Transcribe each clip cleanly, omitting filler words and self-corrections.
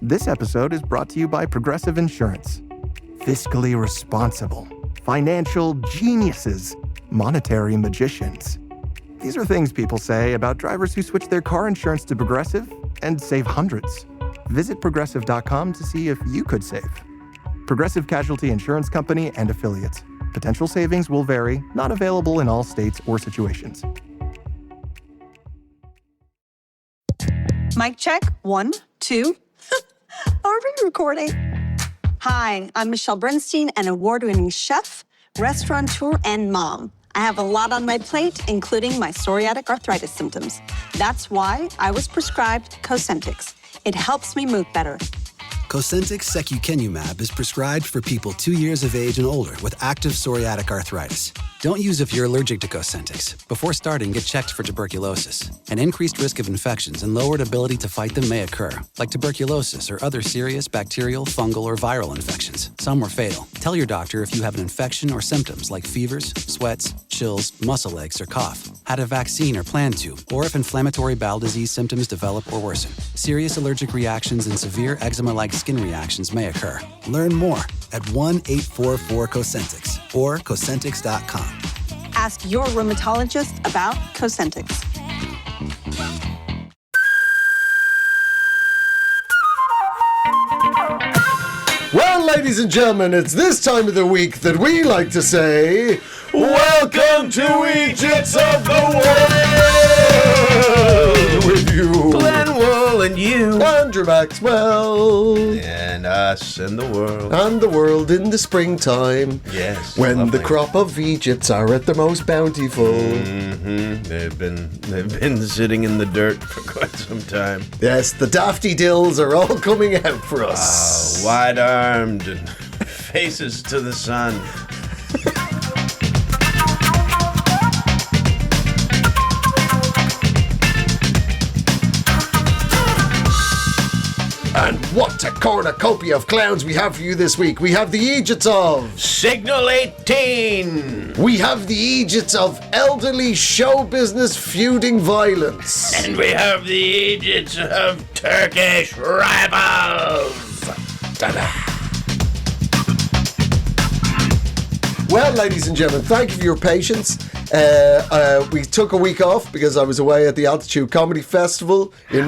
This episode is brought to you by Progressive Insurance. Fiscally responsible, financial geniuses, monetary magicians. These are things people say about drivers who switch their car insurance to Progressive and save hundreds. Visit progressive.com to see if you could save. Progressive Casualty Insurance Company and Affiliates. Potential savings will vary, not available in all states or situations. Mic check. 1, 2. Are we recording? Hi, I'm Michelle Bernstein, an award-winning chef, restaurateur, and mom. I have a lot on my plate, including my psoriatic arthritis symptoms. That's why I was prescribed Cosentyx. It helps me move better. Cosentyx secukinumab is prescribed for people 2 years of age and older with active psoriatic arthritis. Don't use if you're allergic to Cosentyx. Before starting, get checked for tuberculosis. An increased risk of infections and lowered ability to fight them may occur, like tuberculosis or other serious bacterial, fungal, or viral infections. Some were fatal. Tell your doctor if you have an infection or symptoms like fevers, sweats, chills, muscle aches, or cough, had a vaccine or plan to, or if inflammatory bowel disease symptoms develop or worsen. Serious allergic reactions and severe eczema-like skin reactions may occur. Learn more at 1-844-COSENTYX or Cosentyx.com. Ask your rheumatologist about Cosentyx. Well, ladies and gentlemen, it's this time of the week that we like to say, welcome to Eejits of the World! With you, Glenn Wool and you, Andrew Maxwell, and us and the world. and the world in the springtime. Yes, When lovely. the crop of Eejits are at their most bountiful. They've been sitting in the dirt for quite some time. Yes, the dafty dills are all coming out for us. Wide-armed and faces to the sun. And what a cornucopia of clowns we have for you this week. We have the Eejits of... Signal 18! We have the Eejits of elderly show business feuding violence. And we have the Eejits of Turkish rivals! Ta-da. Well, ladies and gentlemen, thank you for your patience. We took a week off because I was away at the Altitude Comedy Festival in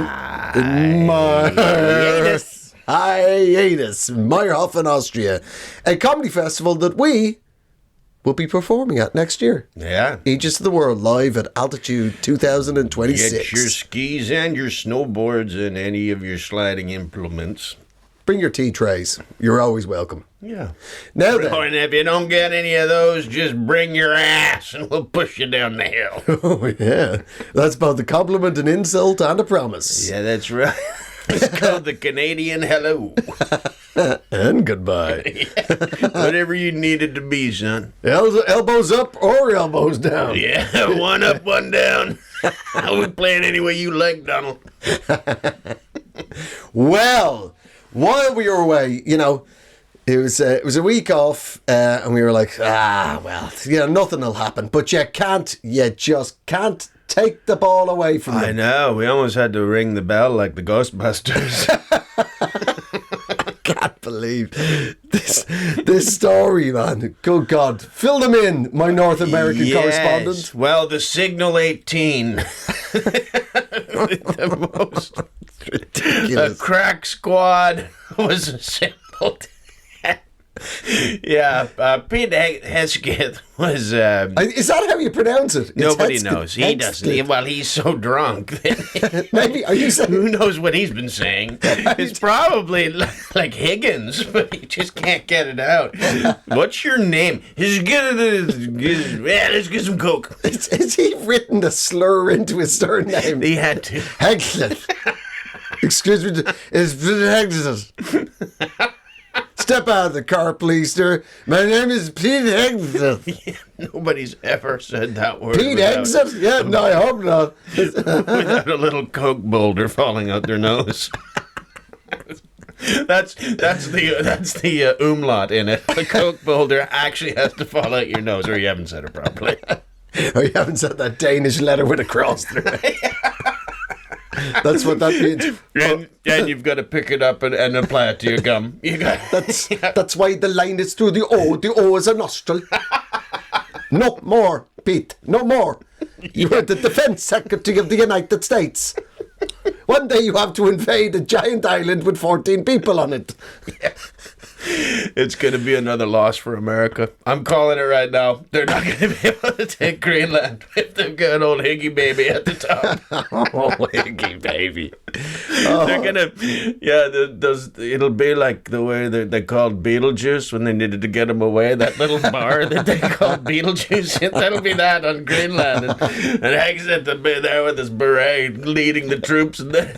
Meyerhofen, Austria. A comedy festival that we will be performing at next year. Yeah. Eejits of the World, live at Altitude 2026. Get your skis and your snowboards and any of your sliding implements. Bring your tea trays. You're always welcome. Yeah. Now And if you don't get any of those, just bring your ass and we'll push you down the hill. Oh, yeah. That's both a compliment, an insult, and a promise. Yeah, that's right. It's called the Canadian hello. And goodbye. Whatever you needed to be, son. Elbows up or elbows down. Yeah, one up, one down. We're playing any way you like, Donald. Well, while we were away, you know, it was a week off, and we were like, nothing will happen. But you just can't take the ball away from I them. know. We almost had to ring the bell like the Ghostbusters. I can't believe this story, man. Good God. Fill them in, my North American correspondent. Well, the Signal 18. The most Ridiculous. A crack squad was assembled. Yeah, Pete Hesketh was... Is that how you pronounce it? It's nobody Hesketh. knows. He doesn't. Well, he's so drunk. Maybe, are you saying... Who knows what he's been saying? It's probably like Higgins, but he just can't get it out. What's your name? Let's get some Coke. Has he written a slur into his surname? He had to. Excellent. Excuse me, it's excellent. Step out of the car, please, sir. My name is Pete Exit. Nobody's ever said that word. Pete Exit? Yeah, no, I hope not. Without a little Coke boulder falling out their nose. That's the umlaut in it. The Coke boulder actually has to fall out your nose, or you haven't said it properly. Or you haven't said that Danish letter with a cross through it. That's what that means. And you've got to pick it up and apply it to your gum. You got That's why the line is through the O. The O is a nostril. No more, Pete. No more. You are the Defense Secretary of the United States. One day you have to invade a giant island with 14 people on it. It's going to be another loss for America. I'm calling it right now. They're not going to be able to take Greenland if they've got old Higgy Baby at the top. Oh, Higgy Baby. They're going to, it'll be like the way they called Beetlejuice when they needed to get him away. That little bar that they called Beetlejuice. That'll be that on Greenland. And Hank's at the there with his beret leading the troops. And they'll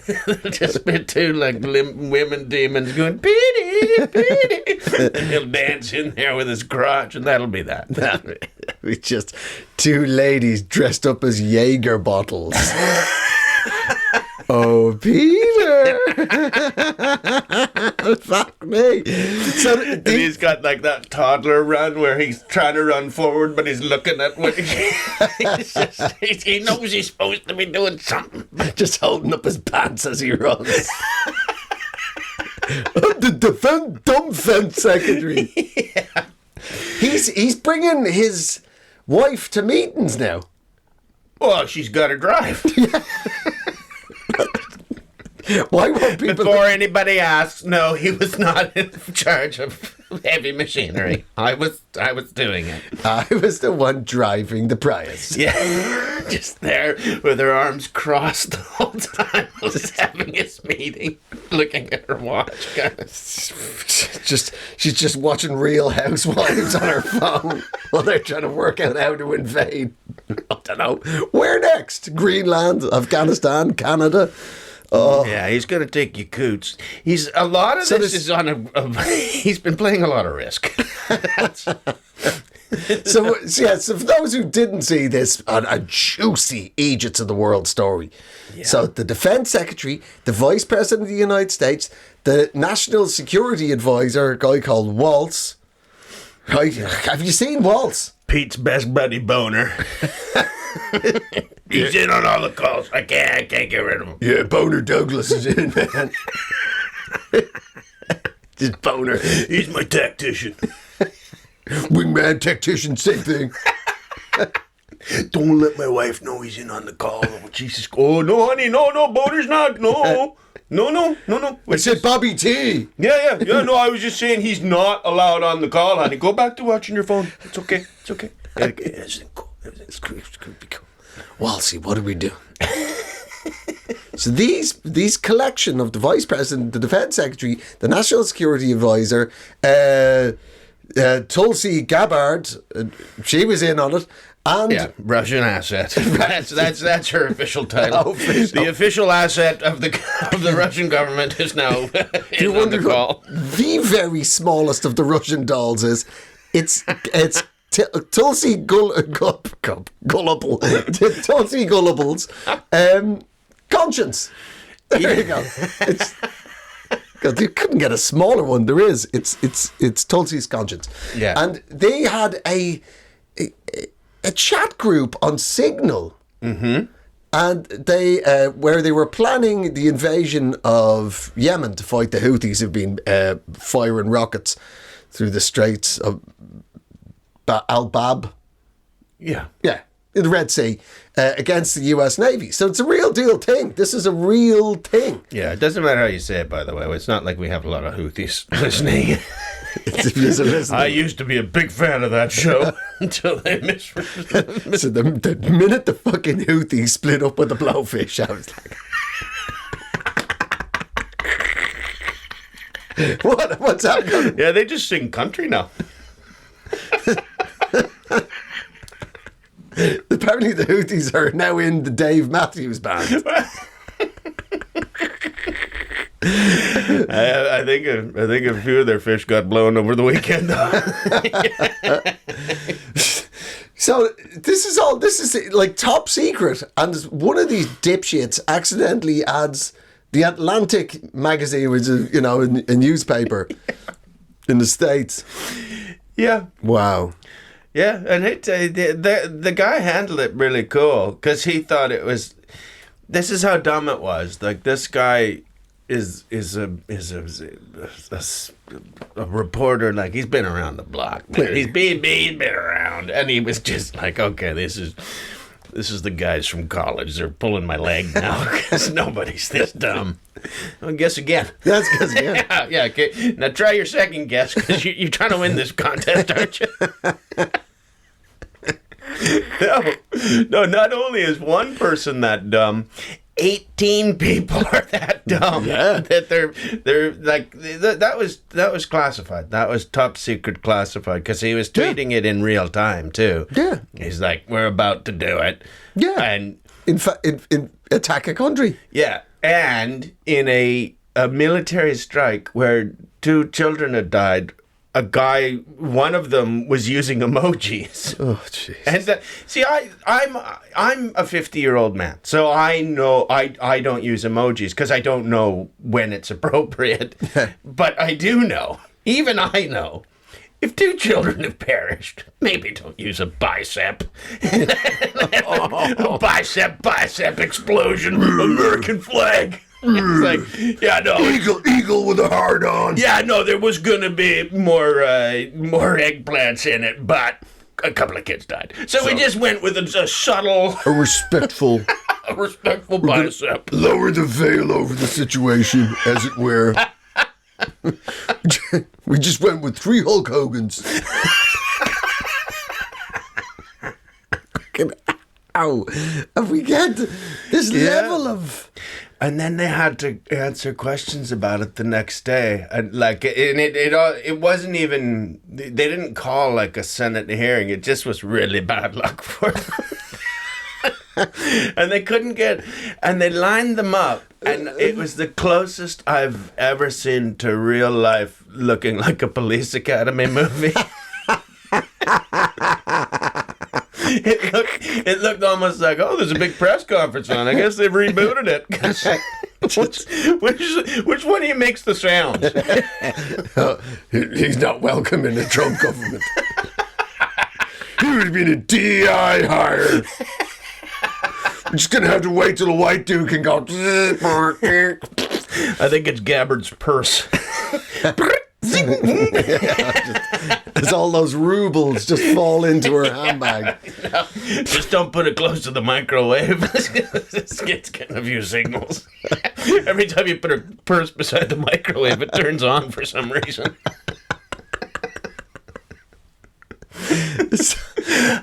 just be two like limp women demons going, Petey, Petey. And he'll dance in there with his crotch, and that'll be that. We just two ladies dressed up as Jaeger bottles. Oh, Peter! Fuck me. So and he's got like that toddler run where he's trying to run forward, but he's looking at what he knows he's supposed to be doing something. Just holding up his pants as he runs. I'm the Defense Secretary. Yeah. He's bringing his wife to meetings now. Well, she's got to drive. Why won't people... Before anybody asks, no, he was not in charge of heavy machinery. I was doing it. I was the one driving the Prius. Yeah, just there with her arms crossed the whole time, just having his meeting, looking at her watch. She's just watching Real Housewives on her phone while they're trying to work out how to invade. I don't know. Where next? Greenland, Afghanistan, Canada. Oh. Yeah, he's going to take you coots. He's he's been playing a lot of Risk. So for those who didn't see this, a juicy Eejits of the World story. Yeah. So the Defense Secretary, the Vice President of the United States, the National Security Advisor, a guy called Waltz. Right? Have you seen Waltz? Pete's best buddy Boner. He's in on all the calls. I can't get rid of him. Yeah, Boner Douglas is in, man. Just Boner. He's my tactician. Wingman, tactician, same thing. Don't let my wife know he's in on the call. Oh, Jesus. Oh, no, honey. No, Boner's not. No. I said Bobby T. Yeah. No, I was just saying he's not allowed on the call, honey. Go back to watching your phone. It's okay. Everything's cool. Everything's cool. Walsey, what do we do? So these collection of the Vice President, the Defense Secretary, the National Security Advisor, Tulsi Gabbard, she was in on it. And Russian asset. That's her official title. The official asset of the Russian government is now in on the call. The very smallest of the Russian dolls is it's Tulsi Gullible. Tulsi Gullible's conscience. There you go. God, you couldn't get a smaller one. There is. It's Tulsi's conscience. Yeah. And they had a chat group on Signal. Mm-hmm. And they where they were planning the invasion of Yemen to fight the Houthis who've been firing rockets through the Straits of Al-Bab. Yeah, in the Red Sea against the US Navy. So it's a real deal thing. This is a real thing. Yeah, it doesn't matter how you say it, by the way. It's not like we have a lot of Houthis listening. I used to be a big fan of that show until they misrepresented. So the minute the fucking Houthis split up with the Blowfish, I was like... What's happening? Yeah, they just sing country now. Apparently the Houthis are now in the Dave Matthews Band. I think a few of their fish got blown over the weekend. So this is like top secret, and one of these dipshits accidentally adds the Atlantic magazine, which is a newspaper in the States. Yeah. Wow. Yeah, and the guy handled it really cool because he thought it was This is how dumb it was. Like, this guy is a reporter. Like, he's been around the block, man. He's been around, and he was just like, okay, this is the guys from college. They're pulling my leg now because nobody's this dumb. Well, guess again. That's guess again. Yeah. Okay. Now try your second guess, because you're trying to win this contest, aren't you? No. Not only is one person that dumb, 18 people are that dumb. Yeah. That they're like, that was classified. That was top secret classified, because he was tweeting it in real time too. Yeah. He's like, we're about to do it. Yeah. And in fact, in attack a country. yeah, and in a military strike where 2 children had died, a guy, one of them was using emojis. Oh, jeez. And see, I'm a 50-year-old man, so I know I don't use emojis because I don't know when it's appropriate. But I do know, even I know, if 2 children have perished, maybe don't use a bicep. A bicep explosion, American flag. It's like, yeah, no. Eagle with a hard on. Yeah, no, there was going to be more eggplants in it, but a couple of kids died. So we just went with a subtle, A respectful. bicep. Lower the veil over the situation, as it were. We just went with 3 Hulk Hogans. Ow. Have we get this level of... And then they had to answer questions about it the next day, and it wasn't even, they didn't call like a Senate hearing. It just was really bad luck for them. And they couldn't get, and they lined them up, and it was the closest I've ever seen to real life looking like a Police Academy movie. It looked almost like, oh, there's a big press conference on. I guess they've rebooted it. Which one of you makes the sounds? He's not welcome in the Trump government. He would have been a DI hire. We're just going to have to wait till the white dude can go. I think it's Gabbard's purse. As all those rubles just fall into her handbag. No, just don't put it close to the microwave. It's getting a few signals. Every time you put a purse beside the microwave, it turns on for some reason.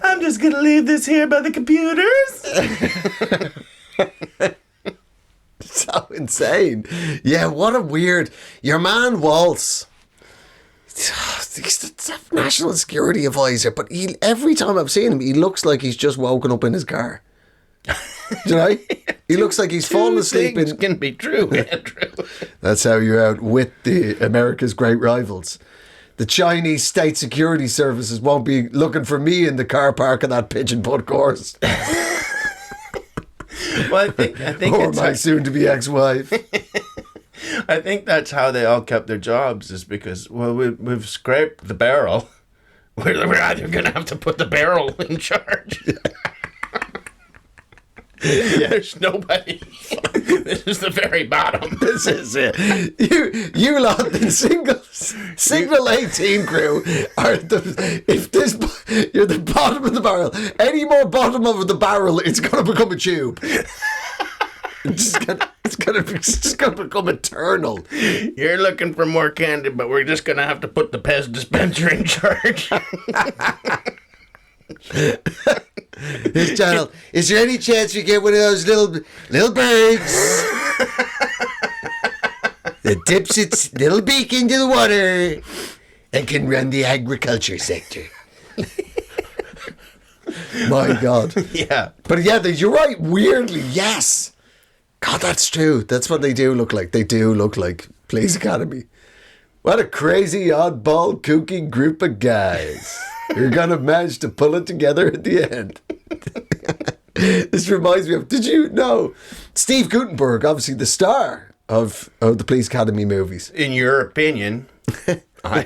I'm just going to leave this here by the computers. So insane. Yeah, what a weird... Your man Waltz... He's the national security advisor, but every time I've seen him, he looks like he's just woken up in his car. Do you know? He looks like he's fallen asleep in... can be true, Andrew. That's how you're out with the America's great rivals. The Chinese state security services won't be looking for me in the car park of that pigeon put course. Well, I think or my soon-to-be ex-wife. I think that's how they all kept their jobs, is because, well, we've scraped the barrel. We're either going to have to put the barrel in charge. Yeah. There's nobody. This is the very bottom. This is it. You lot, the single 18 crew are you're the bottom of the barrel. Any more bottom of the barrel, it's going to become a tube. It's just gonna become eternal. You're looking for more candy, but we're just gonna have to put the Pez dispenser in charge. This channel. Is there any chance we get one of those little birds that dips its little beak into the water and can run the agriculture sector? My God. Yeah. But yeah, you're right. Weirdly, yes. God, that's true. That's what they do look like. They do look like Police Academy. What a crazy, oddball, kooky group of guys. You're going to manage to pull it together at the end. This reminds me of, did you know, Steve Guttenberg, obviously the star of the Police Academy movies. In your opinion, I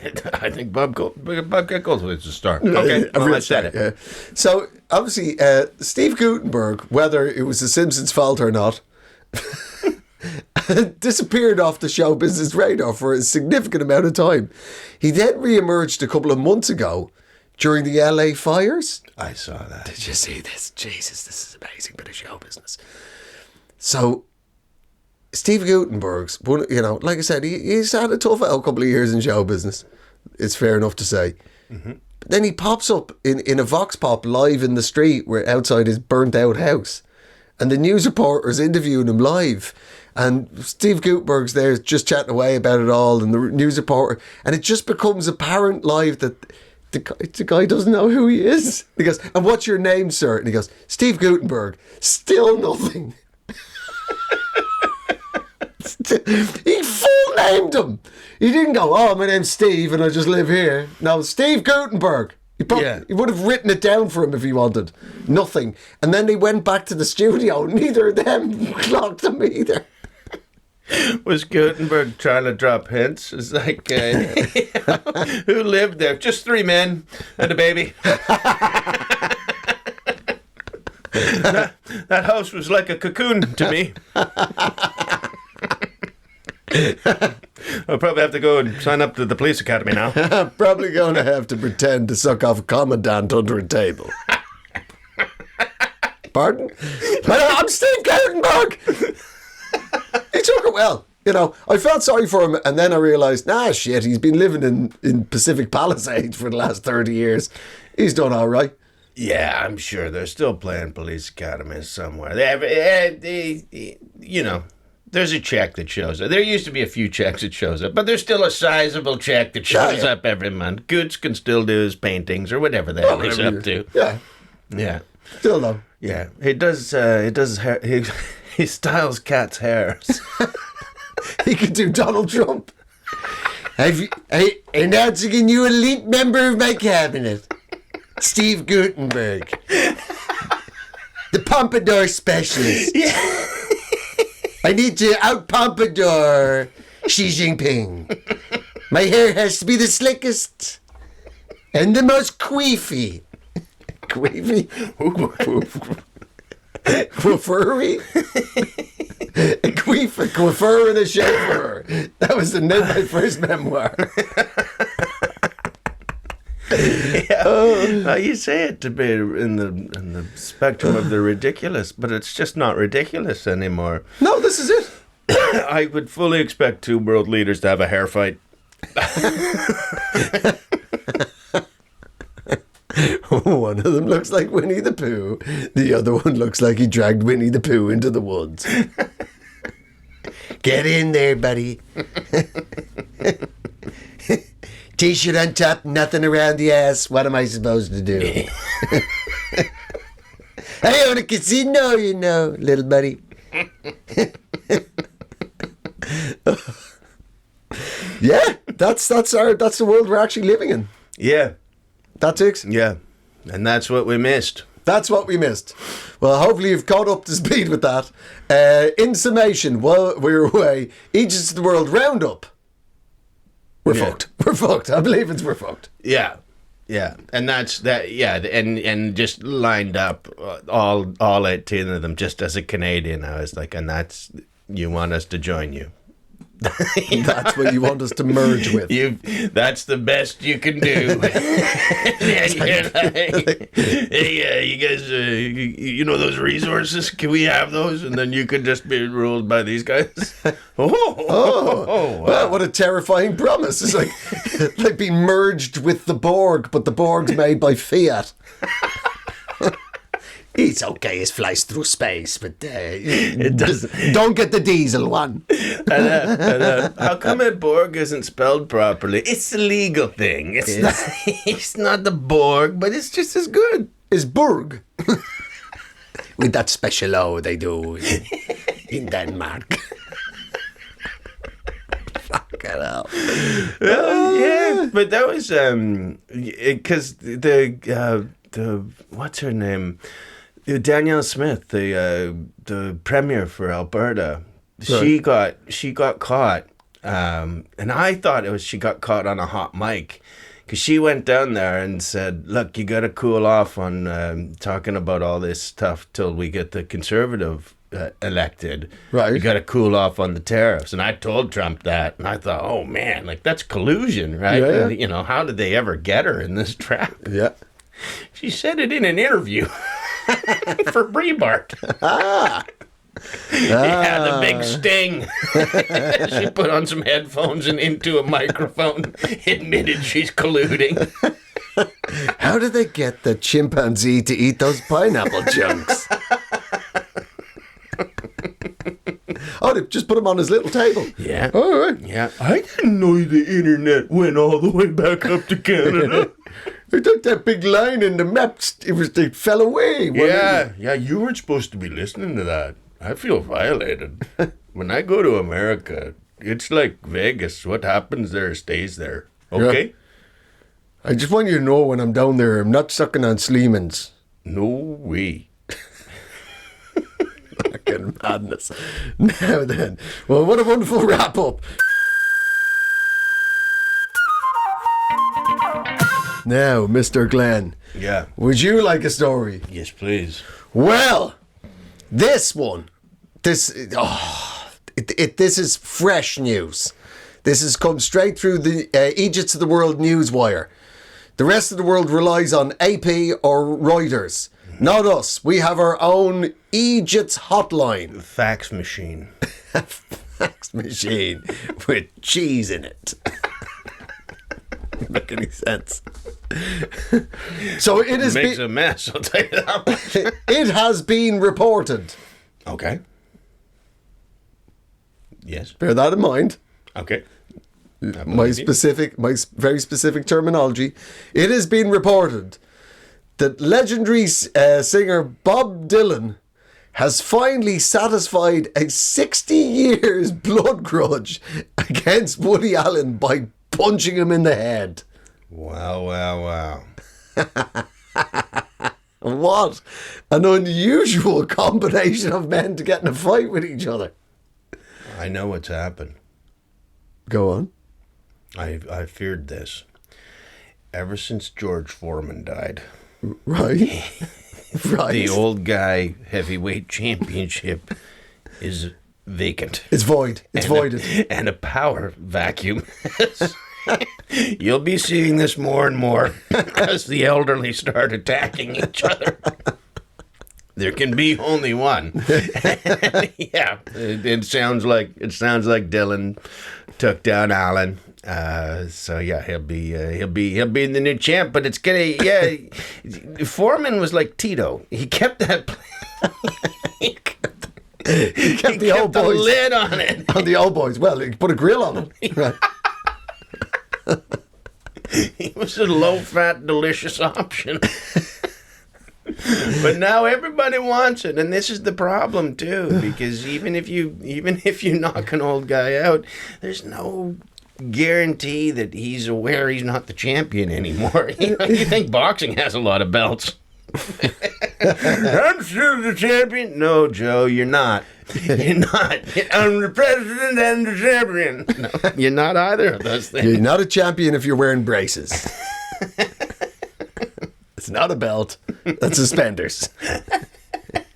think Bob Geldof is a star. Okay, well, I said it. Yeah. So, obviously, Steve Guttenberg, whether it was The Simpsons' fault or not, Disappeared off the show business radar for a significant amount of time. He then re-emerged a couple of months ago during the LA fires. I saw that. Did you see this? Jesus, this is amazing bit of show business. So, Steve Gutenberg's, like I said, he's had a tough out couple of years in show business. It's fair enough to say. Mm-hmm. But then he pops up in a vox pop live in the street where outside his burnt out house. And the news reporter's interviewing him live. And Steve Gutenberg's there just chatting away about it all. And the news reporter. And it just becomes apparent live that the guy doesn't know who he is. He goes, and what's your name, sir? And he goes, Steve Gutenberg. Still nothing. He full named him. He didn't go, oh, my name's Steve and I just live here. No, Steve Gutenberg. He would have written it down for him if he wanted. Nothing. And then they went back to the studio. Neither of them clocked him either. Was Gutenberg trying to drop hints? It's like, who lived there? Just 3 men and a baby. That house was like a cocoon to me. I'll probably have to go and sign up to the police academy now. I'm probably going to have to pretend to suck off a commandant under a table. Pardon? I'm Steve Gutenberg. He took it well. I felt sorry for him, and then I realised, shit, he's been living in Pacific Palisades for the last 30 years. He's done all right. Yeah, I'm sure they're still playing police academies somewhere. There's a check that shows up. There used to be a few checks that shows up, but there's still a sizable check that shows up every month. Goods can still do his paintings or whatever the hell he's up to. Yeah. Still though. Yeah. He does hair, he styles cats' hairs. He could do Donald Trump. Announcing a new elite member of my cabinet. Steve Gutenberg. The Pompadour specialist. Yeah. I need to out-Pompadour Xi Jinping. My hair has to be the slickest and the most queefy. Queefy? Quiffery? A coiffeur and a chauffeur. That was the name of my first memoir. You say it to be in the spectrum of the ridiculous, but it's just not ridiculous anymore. No, this is it. I would fully expect 2 world leaders to have a hair fight. One of them looks like Winnie the Pooh. The other one looks like he dragged Winnie the Pooh into the woods. Get in there, buddy. T-shirt on top, nothing around the ass. What am I supposed to do? I own a casino, little buddy. Yeah, that's the world we're actually living in. Yeah. That's it. Yeah. And that's what we missed. That's what we missed. Well, hopefully you've caught up to speed with that. In summation, while we were away, Eejits of the World Roundup. We're fucked. We're fucked. I believe we're fucked. Yeah. Yeah. And that's that. Yeah. And just lined up all 18 of them just as a Canadian. I was like, and that's, you want us to join you. That's what you want us to merge with. That's the best you can do. And you're like, hey, you guys, you know those resources? Can we have those? And then you could just be ruled by these guys. Wow, what a terrifying promise! It's like being merged with the Borg, but the Borg's made by Fiat. It's okay, it flies through space, but it doesn't. Don't get the diesel one. How come a Borg isn't spelled properly? It's a legal thing. It's not the Borg, but it's just as good. It's Borg. With that special O they do in Denmark. Fuck it up. Yeah, but that was because the what's her name? Danielle Smith, the premier for Alberta, right. she got caught, and I thought it was she got caught on a hot mic, because she went down there and said, "Look, you got to cool off on talking about all this stuff till we get the Conservative elected, Right. you got to cool off on the tariffs. And I told Trump that, and I thought, oh man, like that's collusion, right? Yeah. And, you know, how did they ever get her in this trap? Yeah. She said it in an interview for Breitbart. Yeah, the big sting. She put on some headphones and into a microphone admitted she's colluding. How did they get the chimpanzee to eat those pineapple chunks? Oh, they just put him on his little table. Yeah. All right. Yeah. I didn't know the internet went all the way back up to Canada. I took that big line in the maps. It fell away. Yeah. Yeah, you weren't supposed to be listening to that. I feel violated. When I go to America, it's like Vegas. What happens there stays there. Okay? I just want you to know when I'm down there, I'm not sucking on Sleemans. No way. Fucking madness. Now then. Well, what a wonderful wrap up. Now, Mr. Glenn, Yeah. would you like a story? Yes, please. Well, this is fresh news. This has come straight through the Eejits of the World newswire. The rest of the world relies on AP or Reuters. Not us. We have our own Eejits hotline. Fax machine. Fax machine with cheese in it. Doesn't make any sense. So it has Makes been, a mess, I'll tell you that much. it has been reported. Okay. Yes. Bear that in mind. Okay. My very specific terminology. It has been reported that legendary singer Bob Dylan has finally satisfied a 60 years blood grudge against Woody Allen by punching him in the head. Wow, wow, wow. What an unusual combination of men to get in a fight with each other. I know what's happened. Go on. I feared this. Ever since George Foreman died, Right. Right. the old guy heavyweight championship is vacant. It's void. It's voided. And a power vacuum. You'll be seeing this more and more as the elderly start attacking each other. There can be only one. Yeah, it sounds like Dylan took down Allen. So yeah, he'll be the new champ. But it's gonna Foreman was like Tito. He kept that. he kept the old boys lid on it. on the old boys. Well, he put a grill on it. Right. He was a low-fat, delicious option. But now everybody wants it, and this is the problem too. Because even if you knock an old guy out, there's no guarantee that he's aware he's not the champion anymore. You think boxing has a lot of belts? I'm still the champion. No, Joe, you're not. You're not. I'm the president and the champion. No, you're not either of those things. You're not a champion if you're wearing braces. It's not a belt. That's suspenders.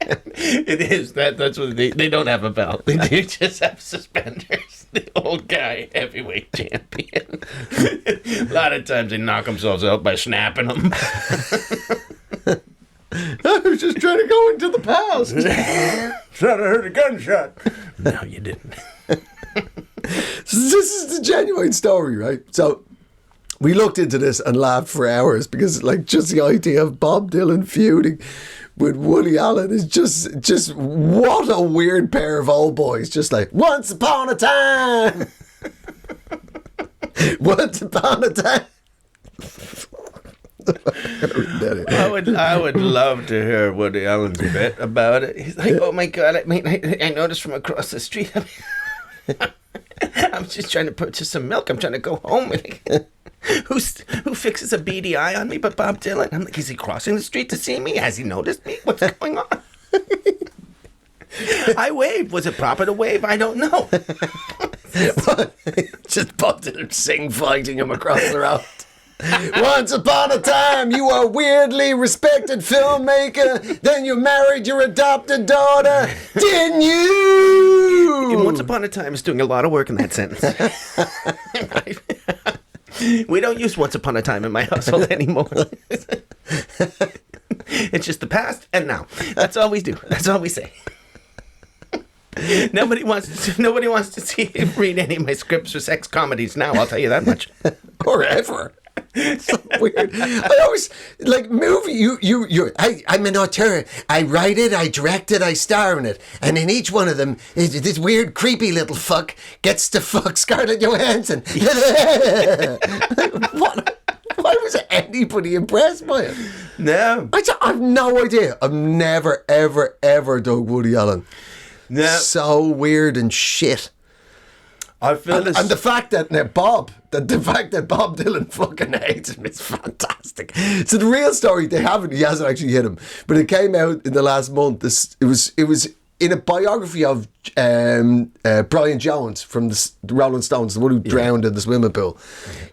It is that's what they don't have a belt. They do just have suspenders. The old guy heavyweight champion. A lot of times they knock themselves out by snapping them. I was just trying to go into the past. Thought I heard a gunshot. No, you didn't. This is the genuine story, right? So we looked into this and laughed for hours because, like, just the idea of Bob Dylan feuding with Woody Allen is just what a weird pair of old boys. Just like, once upon a time. Once upon a time. I would love to hear Woody Allen's bit about it. He's like, oh my God, I noticed from across the street. I'm just trying to purchase some milk. I'm trying to go home. Who fixes a beady eye on me but Bob Dylan? I'm like, is he crossing the street to see me? Has he noticed me? What's going on? I waved. Was it proper to wave? I don't know. Just Bob Dylan fighting him across the road. Once upon a time, you were a weirdly respected filmmaker. Then you married your adopted daughter, didn't you? Once upon a time is doing a lot of work in that sentence. We don't use once upon a time in my household anymore. It's just the past and now. That's all we do. That's all we say. Nobody wants to see him read any of my scripts for sex comedies now, I'll tell you that much. Or ever. So weird. I always like movie. I'm an auteur. I write it, I direct it, I star in it, and in each one of them, this weird, creepy little fuck gets to fuck Scarlett Johansson. What? Why was anybody impressed by it? No, I have no idea. I've never, ever, ever dug Woody Allen. no. So weird and shit. I feel And the fact that Bob Dylan fucking hates him is fantastic. So the real story, he hasn't actually hit him, but it came out in the last month. It was in a biography of Brian Jones from the Rolling Stones, the one who drowned in the swimming pool.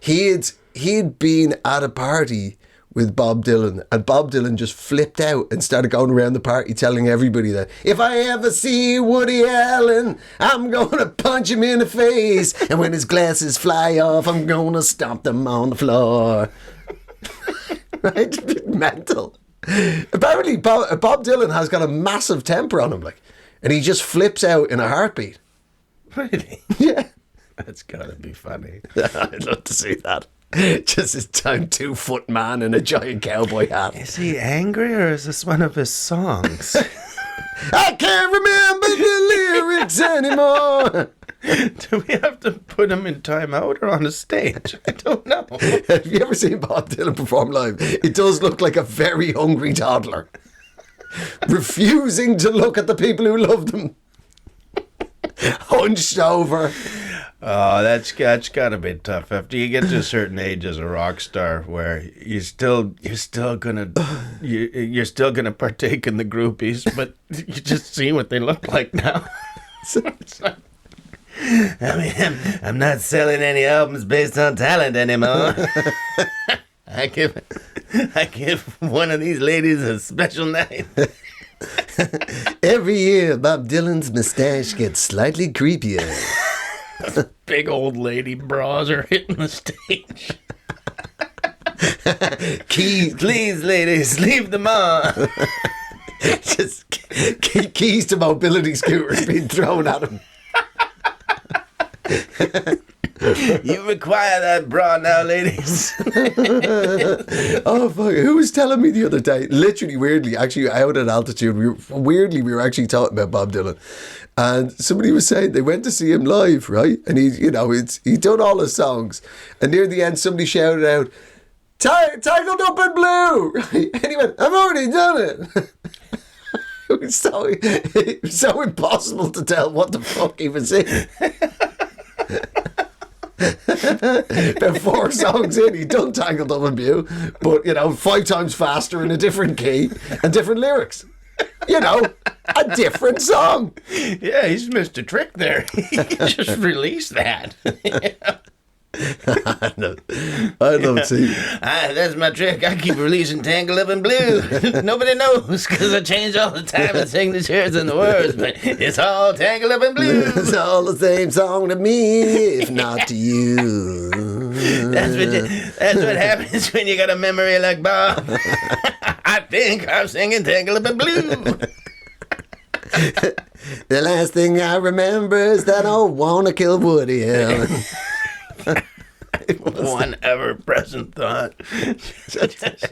He'd been at a party with Bob Dylan, and Bob Dylan just flipped out and started going around the party telling everybody that if I ever see Woody Allen, I'm gonna punch him in the face, and when his glasses fly off, I'm gonna stomp them on the floor. Right? Mental. Apparently Bob Dylan has got a massive temper on him, like, and he just flips out in a heartbeat. Really? Yeah. That's gotta be funny. I'd love to see that. Just this time 2-foot man in a giant cowboy hat. Is he angry or is this one of his songs? I can't remember the lyrics anymore. Do we have to put him in timeout or on a stage? I don't know. Have you ever seen Bob Dylan perform live? It does look like a very hungry toddler, refusing to look at the people who loved him, hunched over. Oh, that's gotta be tough. After you get to a certain age as a rock star, where you're still gonna partake in the groupies, but you just see what they look like now. I mean, I'm not selling any albums based on talent anymore. I give one of these ladies a special night. Every year, Bob Dylan's mustache gets slightly creepier. Big old lady bras are hitting the stage. Please, ladies, leave them on. Just keys to mobility scooters being thrown at him. You require that bra now, ladies. Oh, fuck. Who was telling me the other day? Literally, weirdly, actually, out at altitude, we were actually talking about Bob Dylan. And somebody was saying they went to see him live, right? And he'd done all his songs. And near the end, somebody shouted out, "Tangled Up in Blue!" Right? And he went, "I've already done it." It was so impossible to tell what the fuck he was singing. About 4 songs in, he'd done Tangled Up in Blue, but 5 times faster in a different key and different lyrics. A different song. Yeah, he's missed a trick there. He just released that. I love it. See, that's my trick. I keep releasing Tangled Up in Blue. Nobody knows because I change all the time and signatures and the words, but it's all Tangled Up in Blue. It's all the same song to me, if not to you. That's what happens when you got a memory like Bob. I think I'm singing Tangled Up in Blue. The last thing I remember is that I wanna kill Woody Allen. One ever-present thought.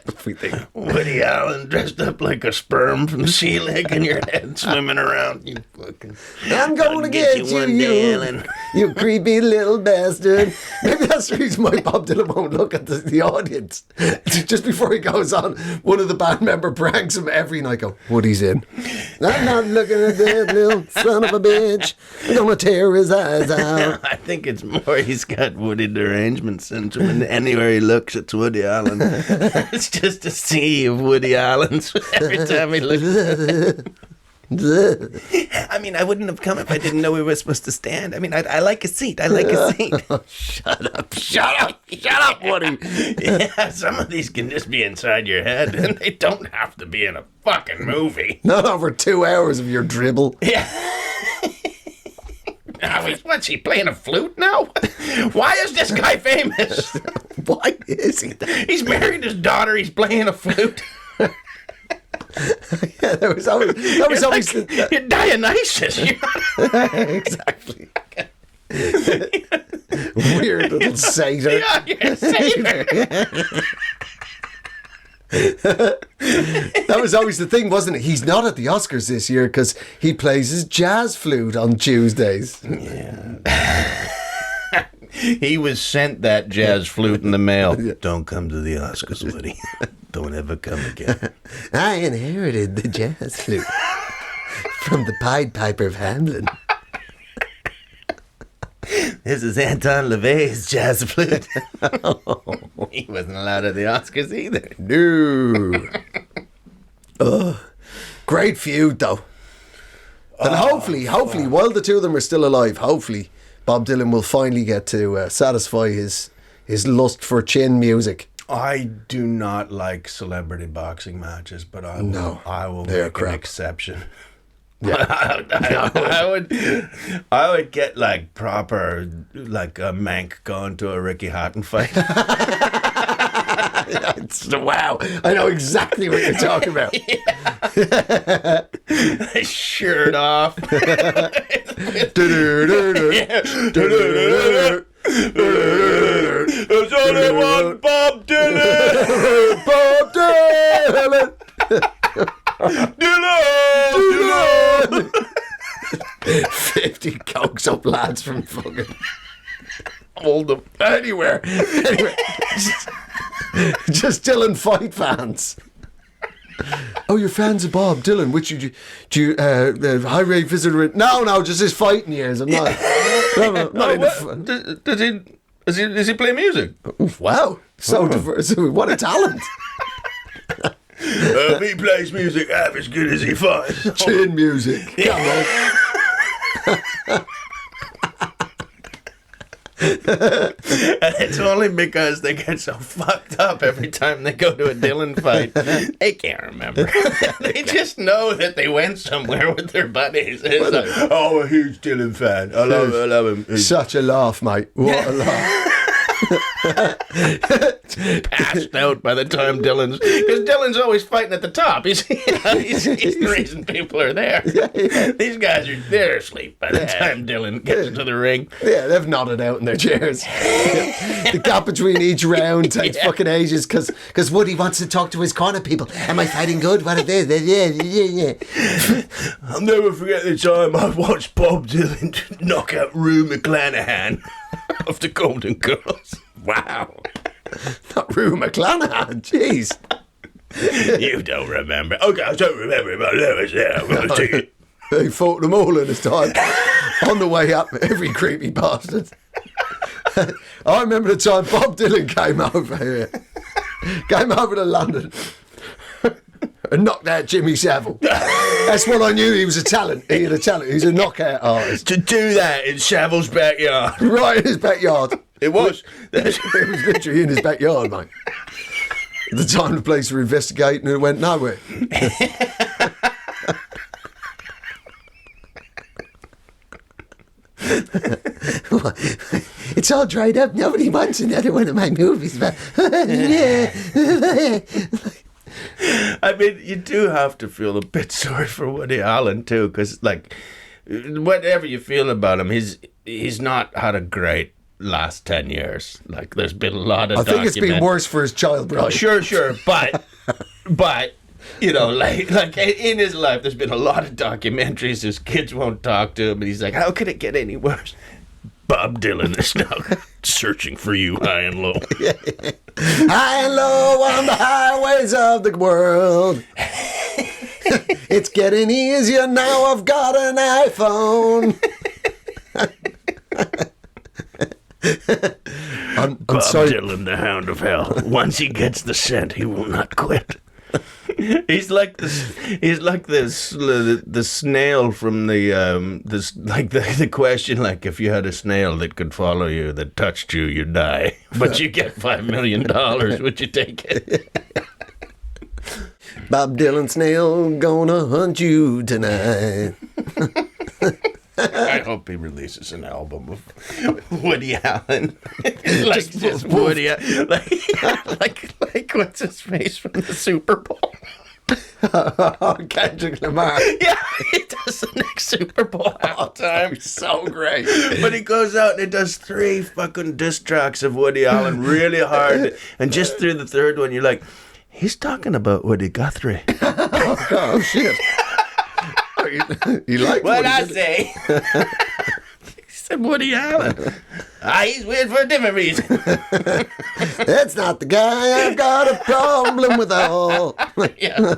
Everything. Woody Allen dressed up like a sperm from Sea Lake in your head, swimming around. You fucking. I'm gonna get you, one day, Allen. You creepy little bastard. Maybe that's the reason why Bob Dylan won't look at the audience. Just before he goes on, one of the band member pranks him every night. Go, Woody's in. I'm not looking at that little son of a bitch. I'm gonna tear his eyes out. I think it's more he's got Woody derangement syndrome, and anywhere he looks, it's Woody Allen. It's just a sea of Woody Allens every time he looks. I mean, I wouldn't have come if I didn't know we were supposed to stand. I mean, I like a seat. I like a seat. Shut up, Woody. Yeah, some of these can just be inside your head, and they don't have to be in a fucking movie. Not over 2 hours of your dribble. Yeah. What's he playing a flute now? Why is this guy famous? Why is he? He's married his daughter. He's playing a flute. Yeah, that was always You're Dionysus. Exactly. Weird little satyr. Yeah, you're a satyr. That was always the thing, wasn't it? He's not at the Oscars this year because he plays his jazz flute on Tuesdays. Yeah. He was sent that jazz flute in the mail. Don't come to the Oscars, Woody. Don't ever come again. I inherited the jazz flute from the Pied Piper of Hamelin. This is Anton LaVey's jazz flute. He wasn't allowed at the Oscars either. No. Great feud, though. And hopefully, while the two of them are still alive, hopefully Bob Dylan will finally get to satisfy his lust for chin music. I do not like celebrity boxing matches, but I will make an exception. Yeah. I would get like proper, like a Mank going to a Ricky Hatton fight. Wow, I know exactly what you're talking about. Shirt off. There's only one Bob Dylan. Bob Dylan. Dylan. 50 cokes up lads from fucking Oldham. Anywhere. Just Dylan fight fans. Oh, you're fans of Bob Dylan? Which do you high rate visitor? No, just his fighting years. I'm not. Does he play music? Wow, so diverse. What a talent. He plays music half as good as he fights. Chin music. Come on. And it's only because they get so fucked up every time they go to a Dylan fight. They can't remember. They just know that they went somewhere with their buddies. It's like, oh, a huge Dylan fan. I love him. Such a laugh, mate. What a laugh. Passed out by the time because Dylan's always fighting at the top. He's the reason people are there. Yeah. These guys they're asleep by the time Dylan gets to the ring. Yeah, they've nodded out in their chairs. The gap between each round takes fucking ages because Woody wants to talk to his corner people. Am I fighting good? What it is? Yeah. I'll never forget the time I watched Bob Dylan knock out Rue McClanahan of the Golden Girls. Wow. Not Rue McClanahan, jeez. You don't remember. Okay, I don't remember, but Lewis, yeah, I'm going to take it. He fought them all in his time. On the way up, every creepy bastard. I remember the time Bob Dylan came over here. Came over to London. And knocked out Jimmy Savile. That's when I knew he was a talent. He had a talent. He's a knockout artist. To do that in Savile's backyard. Right in his backyard. It was. It was literally in his backyard, mate. The time and place for investigating and it went nowhere. It's all dried up. Nobody wants another one of my movies. But I mean, you do have to feel a bit sorry for Woody Allen too, because like, whatever you feel about him, he's not had a great last 10 years. Like, there's been a lot of. I think it's been worse for his child brother. Oh, sure, but you know, like in his life, there's been a lot of documentaries. His kids won't talk to him, and he's like, "How could it get any worse?" Bob Dylan is now searching for you high and low. High and low on the highways of the world. It's getting easier now. I've got an iPhone. I'm Bob sorry. Dylan, the hound of hell. Once he gets the scent, he will not quit. He's like this. He's like this. The snail from the this like the question, like if you had a snail that could follow you, that touched you, you die, but you get $5 million. Would you take it? Bob Dylan snail gonna hunt you tonight. I hope he releases an album of Woody Allen, like just Woody, like what's his face from the Super Bowl? Kendrick Lamar. Yeah, he does the next Super Bowl halftime. So great. But he goes out and he does 3 fucking diss tracks of Woody Allen really hard, and just through the third one, you're like, he's talking about Woody Guthrie. Oh shit. You like What'd I say? He said Woody Allen. He's weird for a different reason. That's not the guy I've got a problem with all. Yeah.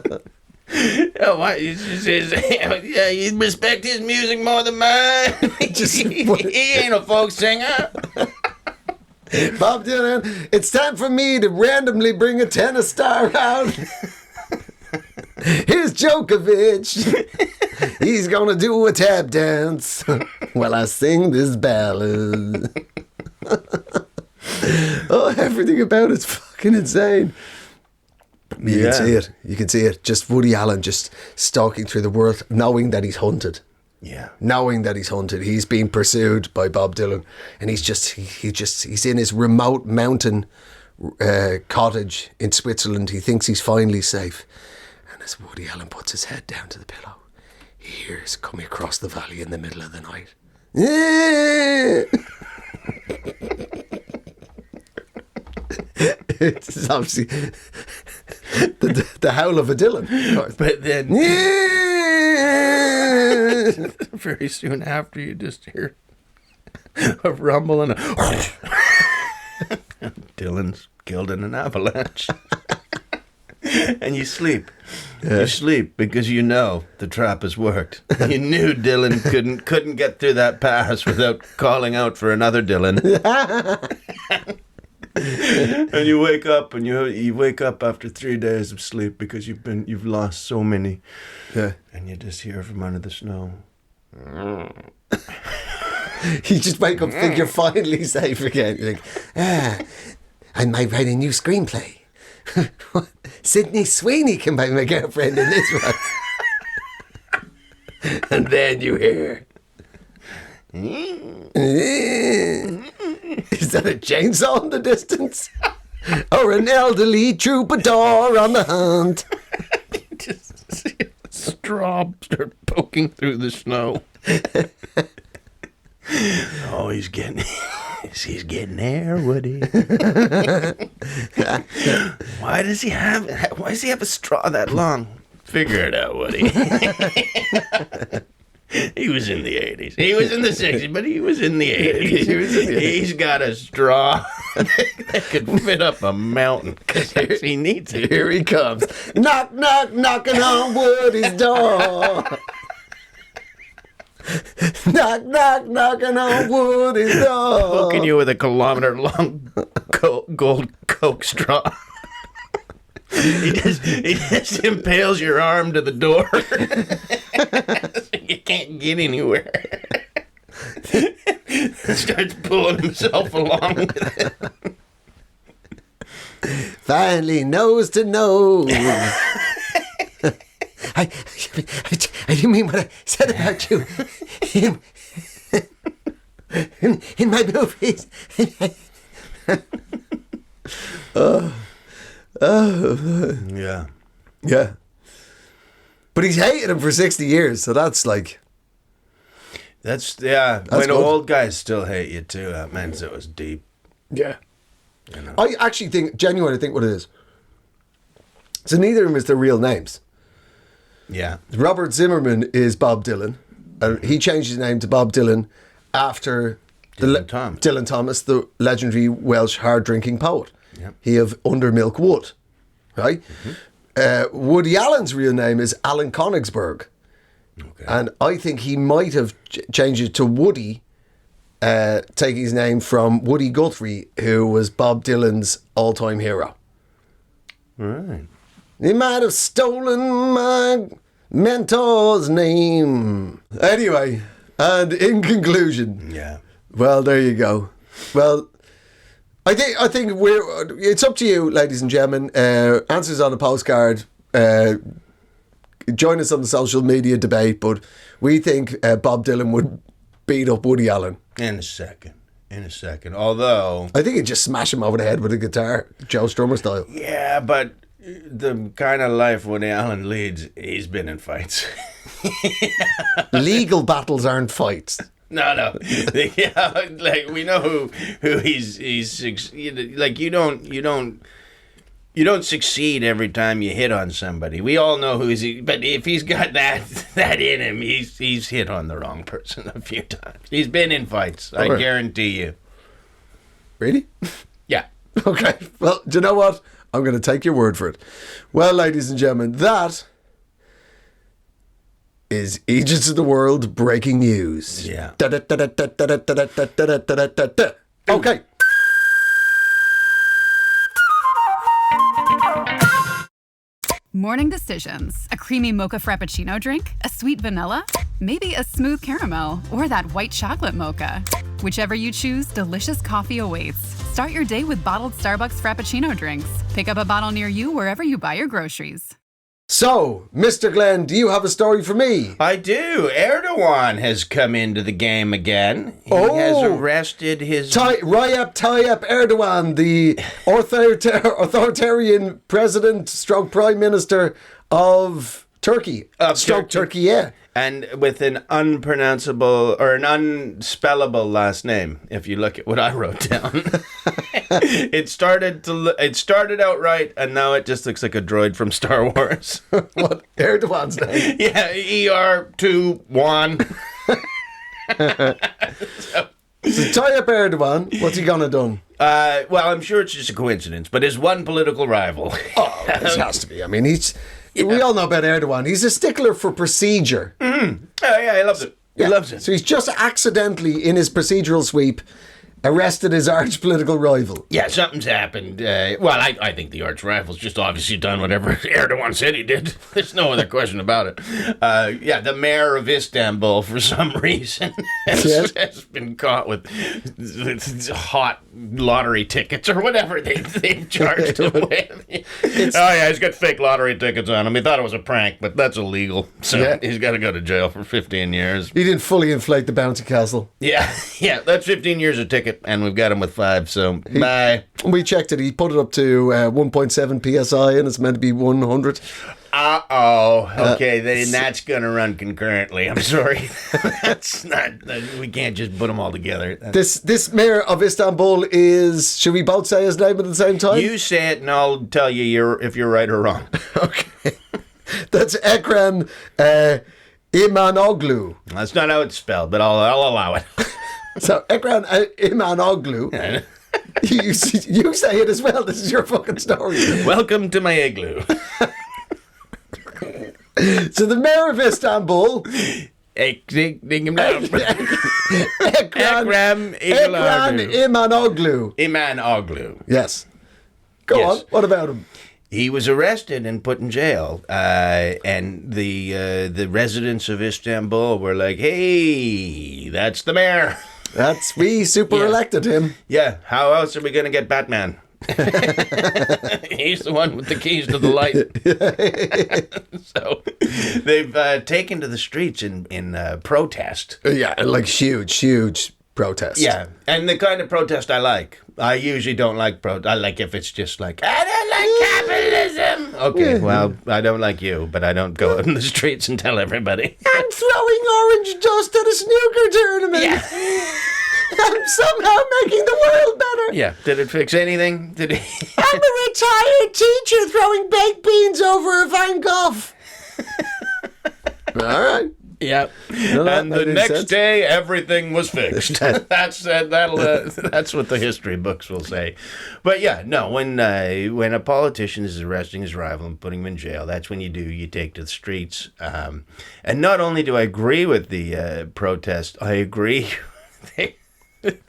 Oh, why? Yeah, you respect his music more than mine. He ain't a folk singer. Bob Dylan, it's time for me to randomly bring a tennis star out. Here's Djokovic. He's gonna do a tap dance while I sing this ballad. Oh, everything about it's fucking insane. You can see it. You can see it. Just Woody Allen just stalking through the world, knowing that he's hunted. Yeah. Knowing that he's hunted. He's being pursued by Bob Dylan, and he's in his remote mountain cottage in Switzerland. He thinks he's finally safe. And as Woody Allen puts his head down to the pillow, he hears coming across the valley in the middle of the night. It's obviously the howl of a Dylan. But then very soon after, you just hear a rumble and Dylan's killed in an avalanche. And you sleep. You sleep because you know the trap has worked. You knew Dylan couldn't get through that pass without calling out for another Dylan. And you wake up, and you wake up after 3 days of sleep because you've lost so many. Yeah. And you just hear from under the snow. You just wake up, think you're finally safe again. You're like, I might write a new screenplay. Sydney Sweeney can be my girlfriend in this one. And then you hear, is that a chainsaw in the distance? Or an elderly troubadour on the hunt? Just see a straw start poking through the snow. Oh, he's getting there, Woody. Why does he have a straw that long? Figure it out, Woody. He was in the 80s. He was in the 60s, but he was in the 80s. He's got a straw that could fit up a mountain because he needs it. Here he comes. Knock, knock, knocking on Woody's door. Knock, knock, knocking on Woody's door. Poking you with a kilometer-long gold Coke straw. He just impales your arm to the door. So you can't get anywhere. Starts pulling himself along with it. Finally, nose to nose. I didn't mean what I said about you in my movies. Yeah. Yeah. But he's hated him for 60 years, so that's like... That's good. When old guys still hate you too, that means it was deep. Yeah. You know? I actually genuinely think what it is. So neither of them is their real names. Yeah. Robert Zimmerman is Bob Dylan. He changed his name to Bob Dylan after Dylan Thomas, the legendary Welsh hard-drinking poet. Yep. He of Undermilk Wood, right? Mm-hmm. Woody Allen's real name is Alan Konigsberg. Okay. And I think he might have changed it to Woody, taking his name from Woody Guthrie, who was Bob Dylan's all-time hero. Right. He might have stolen my mentor's name. Anyway, and in conclusion, Yeah. well, there you go. Well, I think it's up to you, ladies and gentlemen. Answers on a postcard. Join us on the social media debate, but we think Bob Dylan would beat up Woody Allen. In a second. Although, I think he'd just smash him over the head with a guitar, Joe Strummer style. yeah, but the kind of life Woody Allen leads, he's been in fights. Legal battles aren't fights. No. Yeah, like we know who he's like you don't succeed every time you hit on somebody. We all know who he's, but if he's got that in him, he's hit on the wrong person a few times. He's been in fights, I guarantee you. Really? Yeah. Okay. Well, do you know what? I'm going to take your word for it. Well, ladies and gentlemen, that is Eejits of the World breaking news. Yeah. Okay. Morning decisions. A creamy mocha frappuccino drink? A sweet vanilla? Maybe a smooth caramel or that white chocolate mocha. Whichever you choose, delicious coffee awaits. Start your day with bottled Starbucks Frappuccino drinks. Pick up a bottle near you wherever you buy your groceries. So, Mr. Glenn, do you have a story for me? I do. Erdogan has come into the game again. He has arrested his... Recep Tayyip Erdogan, the authoritarian president stroke prime minister of Turkey. Turkey, yeah. And with an unpronounceable or an unspellable last name, if you look at what I wrote down. It started out right, and now it just looks like a droid from Star Wars. What? Erdogan's name? Yeah, ER21. So Tayyip Erdogan, what's he gonna do? Well, I'm sure it's just a coincidence, but his one political rival. Oh, this has to be. I mean, we all know about Erdogan. He's a stickler for procedure. Mm-hmm. Oh, yeah, he loves it. He loves it. So he's just accidentally, in his procedural sweep, arrested his arch political rival. Yeah, something's happened. I think the arch rival's just obviously done whatever Erdogan said he did. There's no other question about it. The mayor of Istanbul, for some reason, has been caught with hot lottery tickets or whatever they've charged him with. He's got fake lottery tickets on him. He thought it was a prank, but that's illegal. So he's got to go to jail for 15 years. He didn't fully inflate the bouncy castle. Yeah, that's 15 years a ticket. And we've got him with 5, so bye. We checked it. He put it up to 1.7 psi, and it's meant to be 100. Okay, then that's going to run concurrently. I'm sorry. That's not. We can't just put them all together. This mayor of Istanbul is. Should we both say his name at the same time? You say it, and I'll tell you if you're right or wrong. Okay. That's Ekrem İmamoğlu. That's not how it's spelled, but I'll allow it. So, Ekrem İmamoğlu, you say it as well. This is your fucking story. Welcome to my igloo. So, the mayor of Istanbul... Ekrem İmamoğlu. İmamoğlu. Yes. Go on. What about him? He was arrested and put in jail, and the residents of Istanbul were like, "Hey, that's the mayor." We super elected him. Yeah, how else are we going to get Batman? He's the one with the keys to the light. So they've taken to the streets in protest. Yeah, like huge protest. Yeah, and the kind of protest I like. I usually don't like I like if it's just like, I don't like capitalism. Okay, well, I don't like you, but I don't go in the streets and tell everybody. I'm throwing orange dust at a snooker tournament. Yeah. I'm somehow making the world better. Yeah, did it fix anything? Did it? I'm a retired teacher throwing baked beans over a Van Gogh. All right. Yep. And the next day, everything was fixed. That's what the history books will say. But yeah, no. When a politician is arresting his rival and putting him in jail, that's when you take to the streets. And not only do I agree with the protest, I agree. They've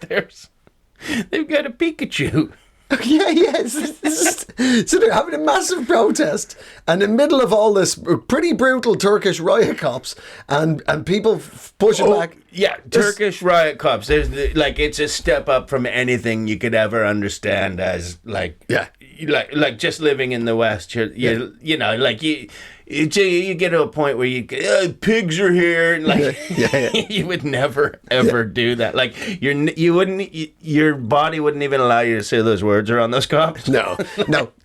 got a Pikachu. Yeah. So they're having a massive protest, and in the middle of all this pretty brutal Turkish riot cops and people pushing back. Yeah, Turkish riot cops. It's a step up from anything you could ever understand as like just living in the West. You get to a point where pigs are here, and you would never ever do that. Like your body wouldn't even allow you to say those words around those cops. No.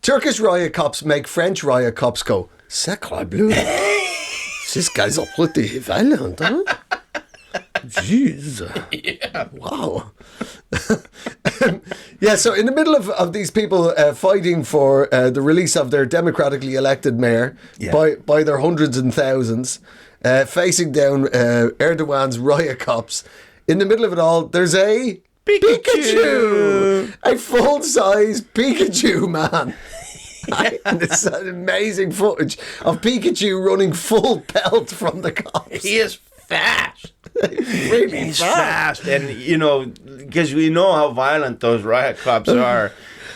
Turkish riot cops make French riot cops go, Sacre bleu. These guys are pretty violent, huh? Jeez. Yeah. Wow. So in the middle of these people fighting for the release of their democratically elected mayor by their hundreds and thousands, facing down Erdogan's riot cops, in the middle of it all, there's a Pikachu! A full-size Pikachu, man. And it's an amazing footage of Pikachu running full pelt from the cops. He is fast. Really He's fast. And, because we know how violent those riot cops are,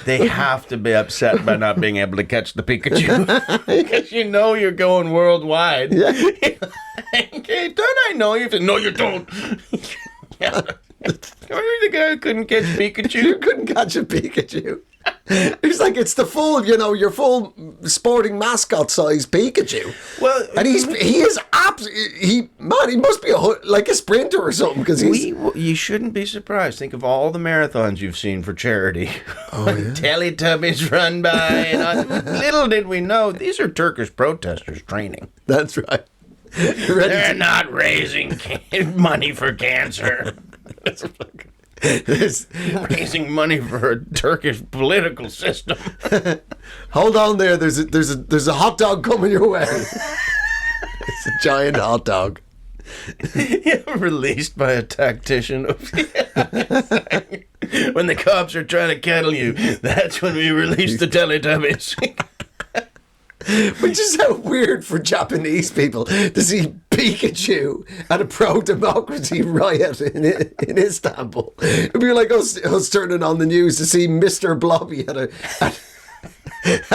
they have to be upset by not being able to catch the Pikachu. Because you're going worldwide. Yeah. Okay, don't I know you? No, you don't. The guy who couldn't catch Pikachu. You couldn't catch a Pikachu. It's the full, your full sporting mascot size Pikachu. Well, and he must be a sprinter or something, because you shouldn't be surprised. Think of all the marathons you've seen for charity. Oh, yeah. Teletubbies run by. Little did we know, these are Turkish protesters training. That's right. They're not raising money for cancer. Raising money for a Turkish political system. Hold on there. There's a hot dog coming your way. It's a giant hot dog. Released by a tactician. When the cops are trying to kettle you, that's when we release the Teletubbies. Which is so weird for Japanese people to see Pikachu at a pro-democracy riot in Istanbul. It'd be like us turning on the news to see Mr. Blobby at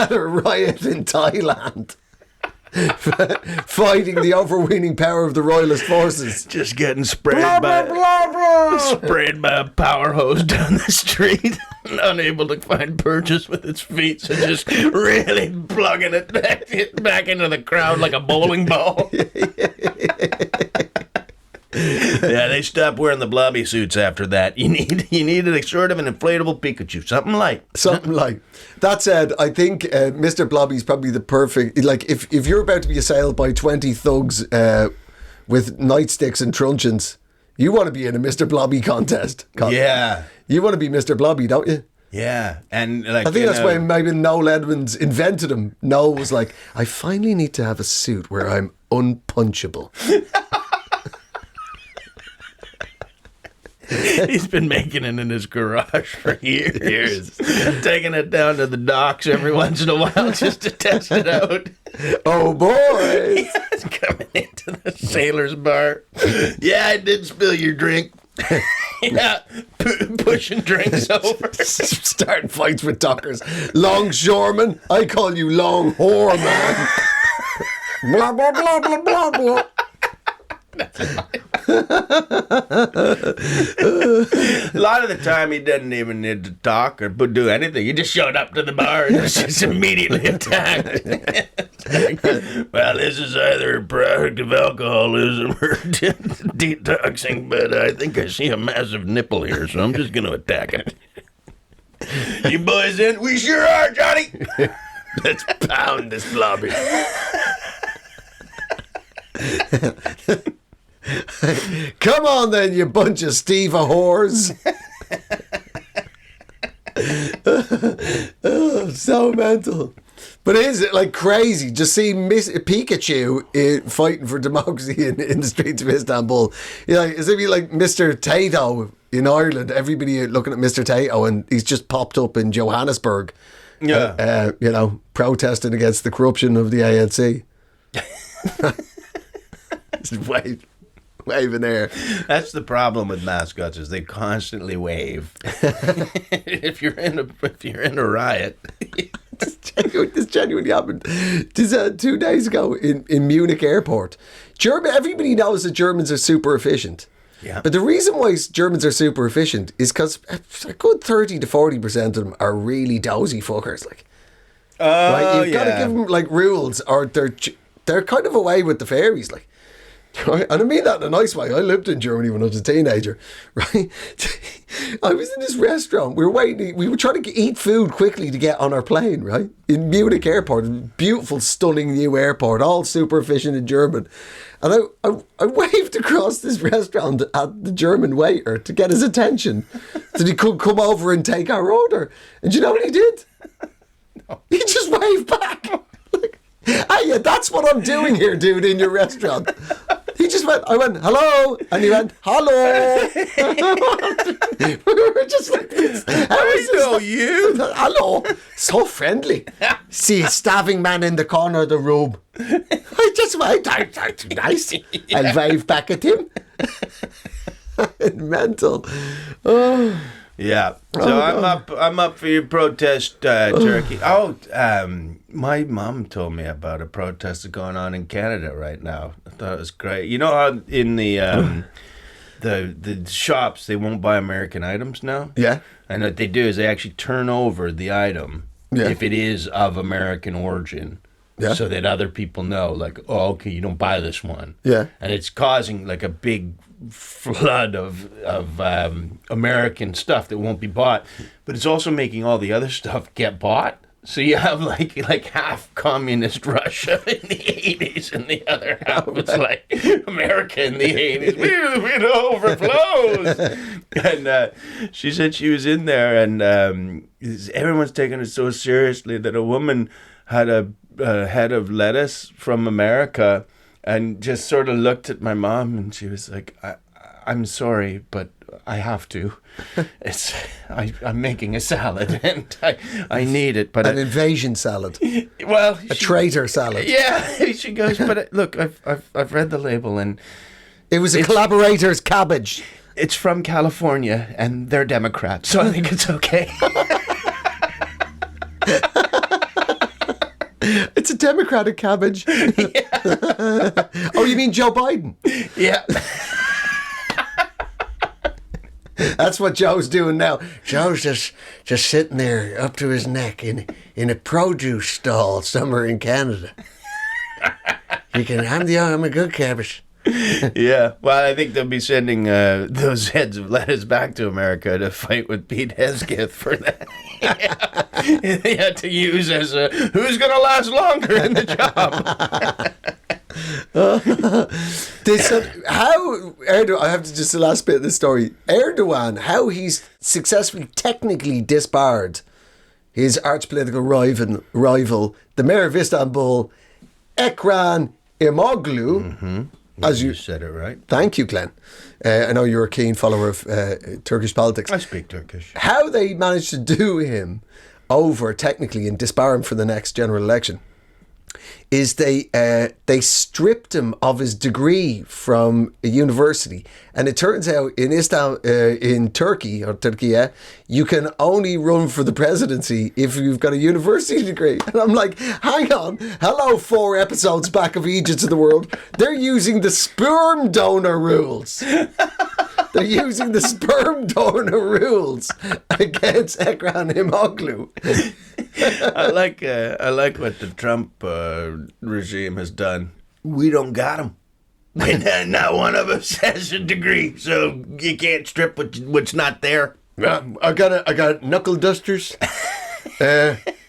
a riot in Thailand. Fighting the overweening power of the royalist forces. Just getting sprayed by a power hose down the street. Unable to find purchase with its feet, so just really plugging it back into the crowd like a bowling ball. Yeah, they stopped wearing the blobby suits after that. You needed a sort of an inflatable Pikachu, something light. That said, I think Mr. Blobby's probably the perfect. If you're about to be assailed by 20 thugs with nightsticks and truncheons, you want to be in a Mr. Blobby contest. Yeah. You want to be Mr. Blobby, don't you? Yeah. And I think that's why maybe Noel Edmonds invented him. Noel was like, I finally need to have a suit where I'm unpunchable. He's been making it in his garage for years. Taking it down to the docks every once in a while just to test it out. Oh, boy. He's coming into the sailor's bar. Yeah, I did spill your drink. Yeah, pushing drinks over. Starting fights with dockers. Longshoreman, I call you long whore, man. Blah, blah, blah, blah, blah, blah. A lot of the time he didn't even need to talk or do anything. He just showed up to the bar and was just immediately attacked. Well, this is either a product of alcoholism or detoxing, but I think I see a massive nipple here, so I'm just going to attack it. You boys in? We sure are, Johnny. Let's pound this blobby. Come on then, you bunch of Steve-a whores. Oh, so mental. But is it like crazy just seeing Pikachu fighting for democracy in the streets of Istanbul? It's like Mr. Tato in Ireland. Everybody looking at Mr. Tato, and he's just popped up in Johannesburg. Yeah, protesting against the corruption of the ANC. It's waving there. That's the problem with mascots is they constantly wave. if you're in a riot. This genuinely happened. This 2 days ago in Munich airport. Everybody knows that Germans are super efficient. Yeah. But the reason why Germans are super efficient is because a good 30 to 40% of them are really dozy fuckers. Like, right? You've got to give them like rules, or they're kind of away with the fairies. Like, right? And I mean that in a nice way. I lived in Germany when I was a teenager, right? I was in this restaurant. We were waiting. We were trying to eat food quickly to get on our plane, right? In Munich airport, beautiful, stunning new airport, all super efficient in German. And I waved across this restaurant at the German waiter to get his attention so he could come over and take our order. And do you know what he did? No. He just waved back. Like, yeah, that's what I'm doing here, dude, in your restaurant. He just went, I went, hello. And he went, hello. We were just like this. I know you. Hello. So friendly. See a starving man in the corner of the room. I just went, nice. I'll wave back at him. Mental. Oh. Yeah. So I'm up for your protest, Turkey. My mom told me about a protest that's going on in Canada right now. I thought it was great. You know how in the shops they won't buy American items now? Yeah. And what they do is they actually turn over the item if it is of American origin. Yeah. So that other people know, like, oh, okay, you don't buy this one. Yeah. And it's causing like a big flood of American stuff that won't be bought, but it's also making all the other stuff get bought. So you have like half communist Russia in the 80s and the other half was like America in the 80s. It overflows. And she said she was in there and everyone's taking it so seriously that a woman had a head of lettuce from America and just sort of looked at my mom and she was like, I'm sorry, but I have to. I'm making a salad and I need it. But an invasion salad. Well, a traitor salad. Yeah, she goes, but look, I've read the label and it was a collaborator's cabbage. It's from California and they're Democrats, so I think it's okay. It's a Democratic cabbage. Yeah. Oh, you mean Joe Biden? Yeah. That's what Joe's doing now. Joe's just sitting there up to his neck in a produce stall somewhere in Canada. I'm a good cabbage. Yeah, well, I think they'll be sending those heads of lettuce back to America to fight with Pete Hegseth for that. They had to use as who's going to last longer in the job. They said how Erdogan. I have to just the last bit of the story. Erdogan, how he's successfully technically disbarred his arch political rival, the mayor of Istanbul, Ekrem İmamoğlu. Mm-hmm. As you said it right. Thank you, Glenn. I know you're a keen follower of Turkish politics. I speak Turkish. How they managed to do him over technically and disbar him for the next general election is they stripped him of his degree from a university, and it turns out in Turkey or Turkey, you can only run for the presidency if you've got a university degree. And I'm like, hang on, hello, 4 episodes back of Eejits of the World. They're using the sperm donor rules. They're using the sperm donor rules against Ekrem İmamoğlu. I like what the Trump regime has done. We don't got him. Not one of us has a degree, so you can't strip what's not there. I got knuckle dusters.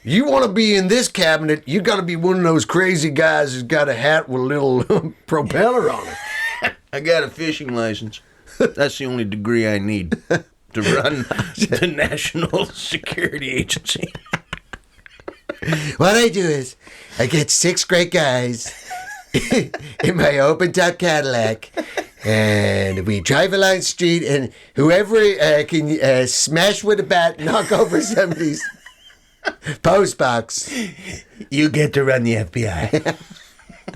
You want to be in this cabinet, you got to be one of those crazy guys who's got a hat with a little propeller on it. I got a fishing license. That's the only degree I need to run the National Security Agency. What I do is I get 6 great guys in my open top Cadillac, and we drive along the street, and whoever can smash with a bat, knock over somebody's post box, you get to run the FBI.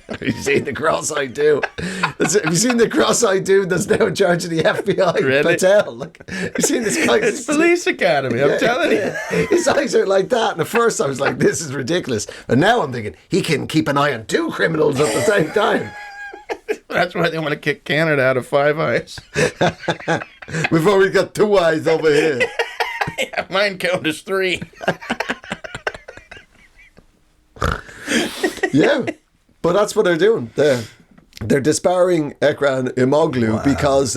Have you seen the cross-eyed dude? Have you seen the cross-eyed dude that's now in charge of the FBI? Really? Patel. Look, have you seen this guy? It's Police Academy, I'm telling you. His eyes are like that. And at first I was like, this is ridiculous. And now I'm thinking, he can keep an eye on 2 criminals at the same time. That's why they want to kick Canada out of Five Eyes. We've already got 2 eyes over here. Yeah, mine count as 3. Yeah, but that's what they're doing. They're disbarring Ekran Imoglu because,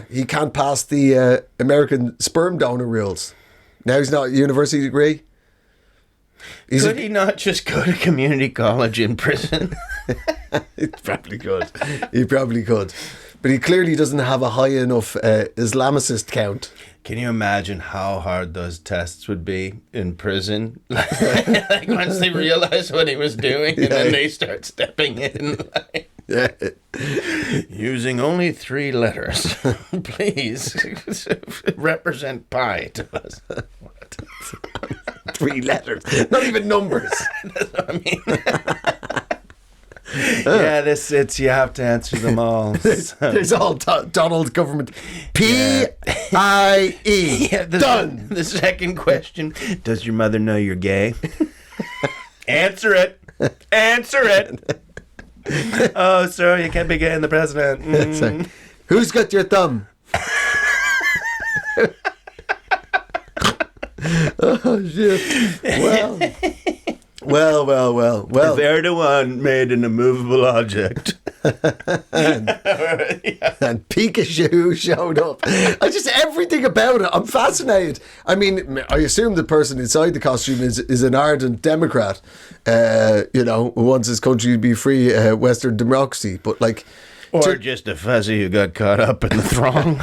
he can't pass the American sperm donor rules. Now he's not a university degree. Could he not just go to community college in prison? He probably could. He probably could. But he clearly doesn't have a high enough Islamicist count. Can you imagine how hard those tests would be in prison? Like once they realize what he was doing and then they start stepping in. Like, Yeah. using only 3 letters. Please represent pi to us. 3 letters. Not even numbers. That's what I mean. Yeah, it's you have to answer them all. There's all Donald government. P-I-E. Yeah, Done. The second question, does your mother know you're gay? Answer it. Answer it. Oh, sorry, you can't be gay in the president. Sorry. Who's got your thumb? Oh, shit. Well. If Erdogan made an immovable object. And Pikachu showed up. Everything about it, I'm fascinated. I mean, I assume the person inside the costume is an ardent Democrat, who wants his country to be free, Western democracy. But like, Or just a fuzzy who got caught up in the throng.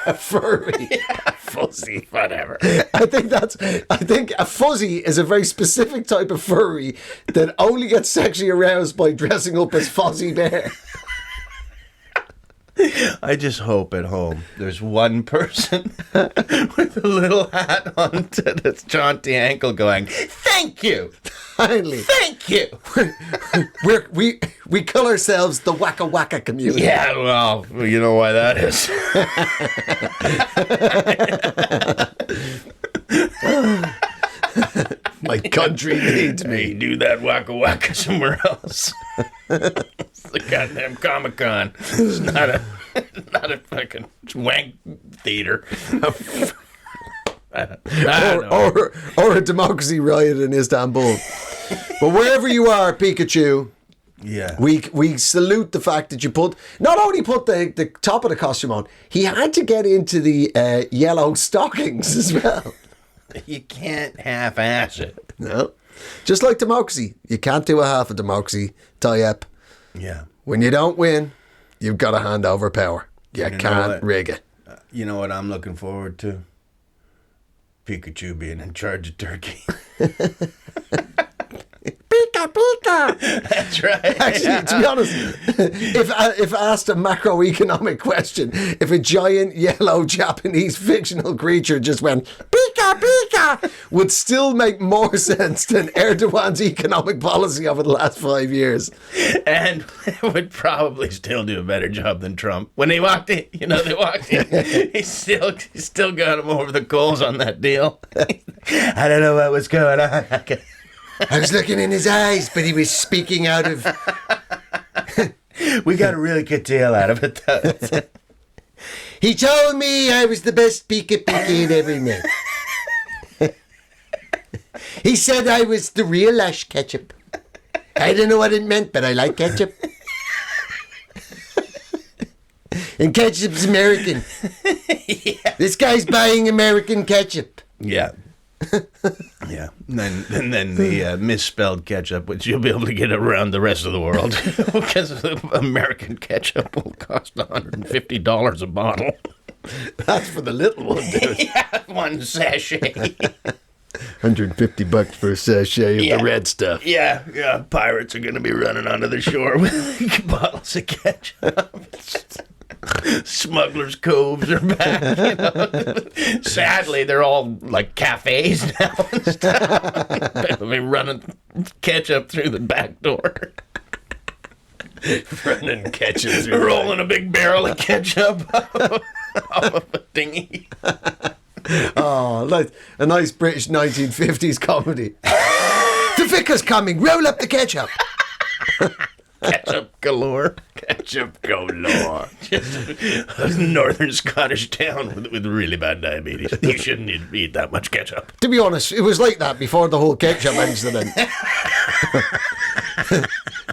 a furry. Yeah, fuzzy, whatever. I think a fuzzy is a very specific type of furry that only gets sexually aroused by dressing up as Fozzie Bear. I just hope at home there's one person with a little hat on to this jaunty ankle going, thank you, Finally. thank you. We call ourselves the Waka Waka community. Yeah, well, you know why that is. My country needs Me me. do that waka waka somewhere else. It's the goddamn Comic Con. It's not a fucking wank theater. I don't know. Or a democracy riot in Istanbul. But wherever you are, Pikachu, Yeah. we salute the fact that you not only put the top of the costume on, he had to get into the yellow stockings as well. You can't half-ass it. No. Just like democracy. You can't do a half of democracy, Tayyip. Yeah. When you don't win, you've got to hand over power. You You know can't what? rig it. You know what I'm looking forward to? Pikachu being in charge of Turkey. Pika, Pika! That's right. Actually, to be honest, if asked a macroeconomic question, if a giant yellow Japanese fictional creature just went Pika Pika, would still make more sense than Erdogan's economic policy over the last 5 years. And would probably still do a better job than Trump. When they walked in, they walked in, he still got him over the coals on that deal. I don't know what was going on. I was looking in his eyes, but he was speaking out of... We got a really good deal out of it, though. He told me I was the best Pika Pika he'd ever met. He said I was the real Lush ketchup. I don't know what it meant, but I like ketchup. And ketchup's American. Yeah. This guy's buying American ketchup. Yeah. Yeah. And then the misspelled ketchup, which you'll be able to get around the rest of the world. Because American ketchup will cost $150 a bottle. That's for the little one, dude. Yeah, one sachet. $150 for a sachet of Yeah. the red stuff. Yeah. Pirates are going to be running onto the shore with bottles of ketchup. Smugglers' coves are back. Sadly, they're all like cafes now and stuff. They'll be running ketchup through the back door. Running ketchup. Rolling a big barrel of ketchup off of a dinghy. Oh, like a nice British 1950s comedy. The vicar's coming. Roll up the ketchup. Ketchup galore. Ketchup galore. Just a northern Scottish town with really bad diabetes. You shouldn't eat that much ketchup. To be honest, it was like that before the whole ketchup incident.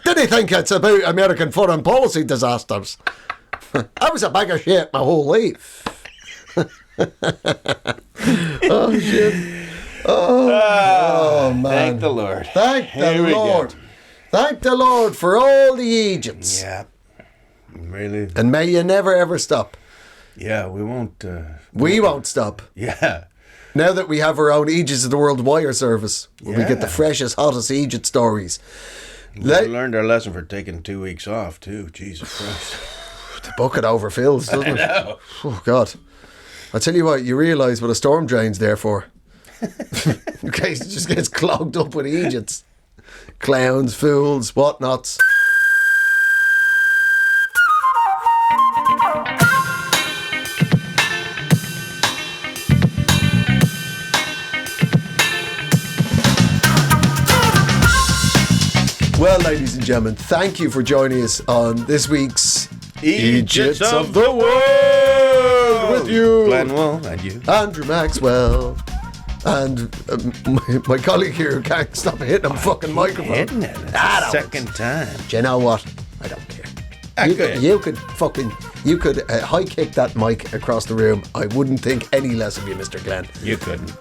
Did he think it's about American foreign policy disasters? I was a bag of shit my whole life. Oh, shit. Oh, man. Thank the Lord. Thank Here the we Lord. go. Thank the Lord for all the Eejits. Yeah. Really? And may you never ever stop. Yeah, we won't. We won't stop. Yeah. Now that we have our own Eejits of the World wire service, where we get the Yeah. freshest, hottest Eejit stories. We learned our lesson for taking 2 weeks off, too. Jesus Christ. The bucket overfills, doesn't it? know. Oh, God. I tell you what, you realise what a storm drain's there for. In case it just gets clogged up with Eejits. Clowns, fools, whatnots. Well, ladies and gentlemen, thank you for joining us on this week's Eejits of the World! With you, Glenn Wool, and you. Andrew Maxwell, and my colleague here who can't stop hitting a fucking microphone. Hitting it. It's I the don't- second time. Do you know what? I don't care. Okay. You could high kick that mic across the room. I wouldn't think any less of you, Mr. Glenn. You couldn't.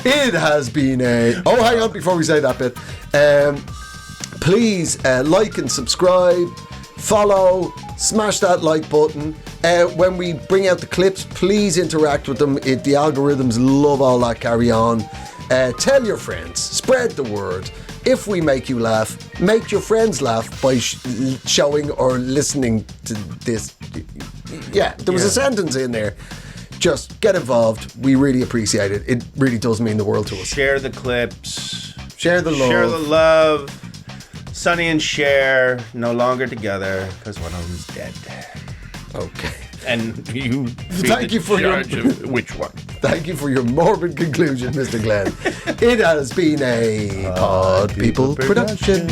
It has been a... Oh, hang on, before we say that bit. Please like and subscribe, follow, smash that like button. When we bring out the clips, please interact with them. The algorithms love all that carry on. Tell your friends, spread the word. If we make you laugh, make your friends laugh by showing or listening to this. Yeah, there was a sentence in there. Just get involved. We really appreciate it. It really does mean the world to us. Share the clips. Share the love. Share the love. Sonny and Cher no longer together because one of them's dead. Okay. And you. Thank you for your- of which one? Thank you for your morbid conclusion, Mr. Glenn. It has been a Pod People production.